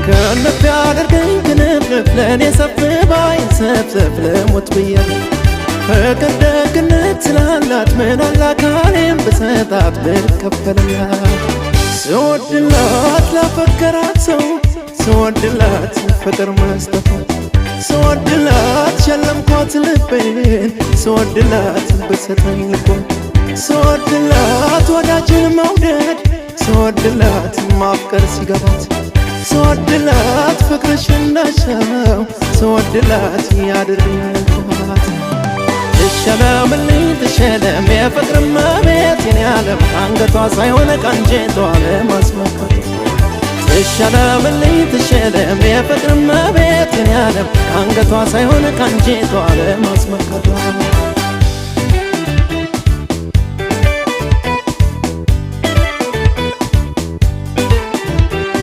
ከነፍ ያደርገኝ ክንፍንፍ ለእኔ ሰፍ ባይ ሰፍሰፍ ለሞት ብያለሁ ፍቅር ደግነት ስላላት ምን አላካሌም ብሰጣት ብከፈልላት ስወድላት ላፈቀራት ሰው ስወድላት ፍቅር መስጠቷት ስወድላት ሸለምኳት ልቤን ስወድላት ብሰጠኝ ልቧን ስወድላት ወዳጅን መውደድ ስወድላት ማፍቀር ሲገባት ስወድላት ፍቅርሽ እንዳሻው ስወድላት ያድርግባት ትሸለምልኝ ትሸለም የፍቅር እመቤት የኔ ዓለም አንገቷ ሳይሆን ቀንጀቷ ለማስመካት ትሸለምልኝ ትሸለም የፍቅር እመቤት የኔ ዓለም አንገቷ ሳይሆን ቀንጀቷ ለማስመካት